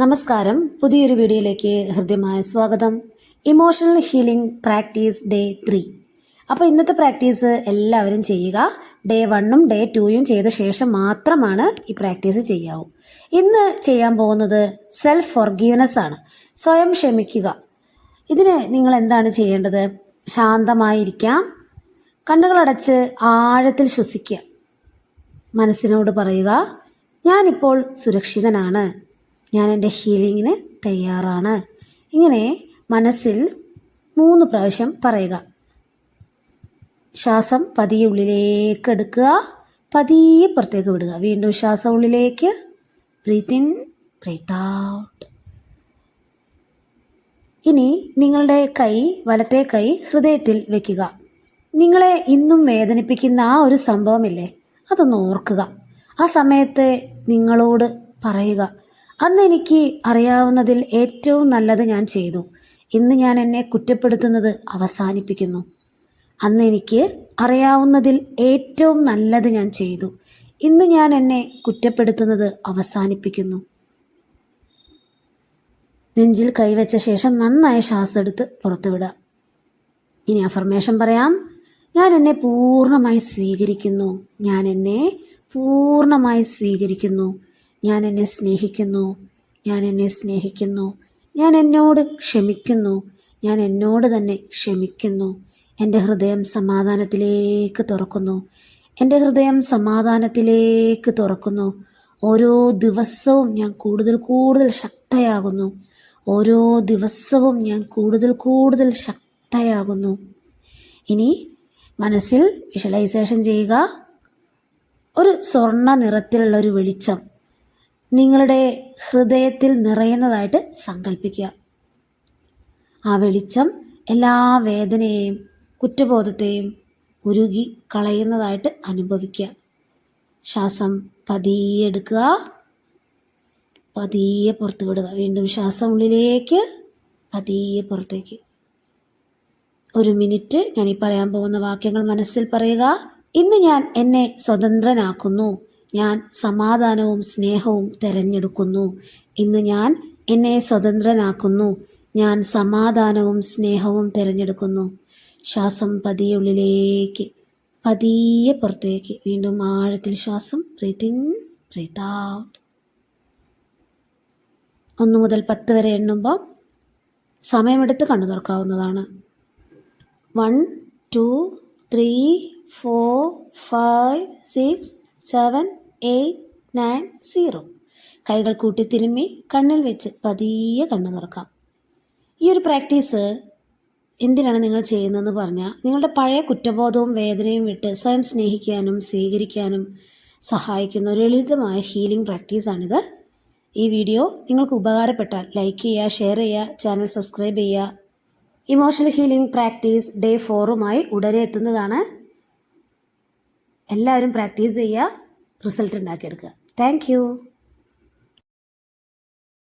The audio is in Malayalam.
നമസ്കാരം, പുതിയൊരു വീഡിയോയിലേക്ക് ഹൃദ്യമായ സ്വാഗതം. Emotional healing practice day 3. അപ്പോൾ ഇന്നത്തെ പ്രാക്ടീസ് എല്ലാവരും ചെയ്യുക. ഡേ 1ഉം ഡേ 2ഉം ചെയ്ത ശേഷം മാത്രമാണ് ഈ പ്രാക്ടീസ് ചെയ്യാവൂ. ഇന്ന് ചെയ്യാൻ പോകുന്നത് സെൽഫ് ഫോർഗീവ്നെസ് ആണ്, സ്വയം ക്ഷമിക്കുക. ഇതിന് നിങ്ങൾ എന്താണ് ചെയ്യേണ്ടത്? ശാന്തമായിരിക്കാം, കണ്ണുകളടച്ച് ആഴത്തിൽ ശ്വസിക്കുക. മനസ്സിനോട് പറയുക, ഞാനിപ്പോൾ സുരക്ഷിതനാണ്, ഞാൻ എൻ്റെ ഹീലിങ്ങിന് തയ്യാറാണ്. ഇങ്ങനെ മനസ്സിൽ 3 പ്രാവശ്യം പറയുക. ശ്വാസം പതിയെ ഉള്ളിലേക്ക് എടുക്കുക, പതിയെ പുറത്തേക്ക് വിടുക. വീണ്ടും ശ്വാസം ഉള്ളിലേക്ക്, ബ്രീത്ത് ഇൻ, ബ്രീത്ത് ഔട്ട്. ഇനി നിങ്ങളുടെ വലത്തെ കൈ ഹൃദയത്തിൽ വെക്കുക. നിങ്ങളെ ഇന്നും വേദനിപ്പിക്കുന്ന ആ ഒരു സംഭവമില്ലേ, അതൊന്ന് ഓർക്കുക. ആ സമയത്ത് നിങ്ങളോട് പറയുക, അന്ന് എനിക്ക് അറിയാവുന്നതിൽ ഏറ്റവും നല്ലത് ഞാൻ ചെയ്തു. ഇന്ന് ഞാൻ എന്നെ കുറ്റപ്പെടുത്തുന്നത് അവസാനിപ്പിക്കുന്നു. അന്ന് എനിക്ക് അറിയാവുന്നതിൽ ഏറ്റവും നല്ലത് ഞാൻ ചെയ്തു. ഇന്ന് ഞാൻ എന്നെ കുറ്റപ്പെടുത്തുന്നത് അവസാനിപ്പിക്കുന്നു. നെഞ്ചിൽ കൈവച്ച ശേഷം നന്നായി ശ്വാസം എടുത്ത് പുറത്തുവിടുക. ഇനി അഫർമേഷൻ പറയാം. ഞാൻ എന്നെ പൂർണ്ണമായി സ്വീകരിക്കുന്നു. ഞാൻ എന്നെ പൂർണ്ണമായി സ്വീകരിക്കുന്നു. ഞാൻ എന്നെ സ്നേഹിക്കുന്നു. ഞാൻ എന്നെ സ്നേഹിക്കുന്നു. ഞാൻ എന്നോട് ക്ഷമിക്കുന്നു. ഞാൻ എന്നോട് തന്നെ ക്ഷമിക്കുന്നു. എൻ്റെ ഹൃദയം സമാധാനത്തിലേക്ക് തുറക്കുന്നു. എൻ്റെ ഹൃദയം സമാധാനത്തിലേക്ക് തുറക്കുന്നു. ഓരോ ദിവസവും ഞാൻ കൂടുതൽ ശക്തയാകുന്നു. ഓരോ ദിവസവും ഞാൻ കൂടുതൽ ശക്തയാകുന്നു. ഇനി മനസ്സിൽ വിഷ്വലൈസേഷൻ ചെയ്യുക. ഒരു സ്വർണ്ണ നിറത്തിലുള്ള ഒരു വെളിച്ചം നിങ്ങളുടെ ഹൃദയത്തിൽ നിറയുന്നതായിട്ട് സങ്കല്പിക്കുക. ആ വെളിച്ചം എല്ലാ വേദനയെയും കുറ്റബോധത്തെയും ഉരുകി കളയുന്നതായിട്ട് അനുഭവിക്കുക. ശ്വാസം പതിയെ എടുക്കുക, പതിയെ പുറത്തു വിടുക. വീണ്ടും ശ്വാസം ഉള്ളിലേക്ക്, പതിയെ പുറത്തേക്ക്. 1 മിനിറ്റ് ഞാൻ ഈ പറയാൻ പോകുന്ന വാക്യങ്ങൾ മനസ്സിൽ പറയുക. ഇന്ന് ഞാൻ എന്നെ സ്വതന്ത്രനാക്കുന്നു. ഞാൻ സമാധാനവും സ്നേഹവും തിരഞ്ഞെടുക്കുന്നു. ഇന്ന് ഞാൻ എന്നെ സ്വതന്ത്രനാക്കുന്നു. ഞാൻ സമാധാനവും സ്നേഹവും തിരഞ്ഞെടുക്കുന്നു. ശ്വാസം പതിയെ ഉള്ളിലേക്ക്, പതിയെ പുറത്തേക്ക്. വീണ്ടും ആഴത്തിൽ ശ്വാസം, ബ്രീത്ത് ഇൻ, ബ്രീത്ത് ഔട്ട്. 1 മുതൽ 10 വരെ എണ്ണുമ്പോൾ സമയമെടുത്ത് കണ്ണു തുറക്കാവുന്നതാണ്. 1 2 3 4 5 6 7 8 9 0. കൈകൾ കൂട്ടി തിരുമ്മി കണ്ണിൽ വെച്ച് പതിയെ കണ്ണു തുറക്കാം. ഈ ഒരു പ്രാക്ടീസ് എന്തിനാണ് നിങ്ങൾ ചെയ്യുന്നതെന്ന് പറഞ്ഞാൽ, നിങ്ങളുടെ പഴയ കുറ്റബോധവും വേദനയും വിട്ട് സ്വയം സ്നേഹിക്കാനും സ്വീകരിക്കാനും സഹായിക്കുന്ന ഒരു ലളിതമായ ഹീലിംഗ് പ്രാക്ടീസാണിത്. ഈ വീഡിയോ നിങ്ങൾക്ക് ഉപകാരപ്പെട്ടാൽ ലൈക്ക് ചെയ്യുക, ഷെയർ ചെയ്യുക, ചാനൽ സബ്സ്ക്രൈബ് ചെയ്യുക. ഇമോഷണൽ ഹീലിംഗ് പ്രാക്ടീസ് ഡേ 4ഉമായി ഉടനെ എത്തുന്നതാണ്. എല്ലാവരും പ്രാക്ടീസ് ചെയ്യുക, റിസൾട്ട് ഉണ്ടാക്കിയെടുക്കുക. Thank you.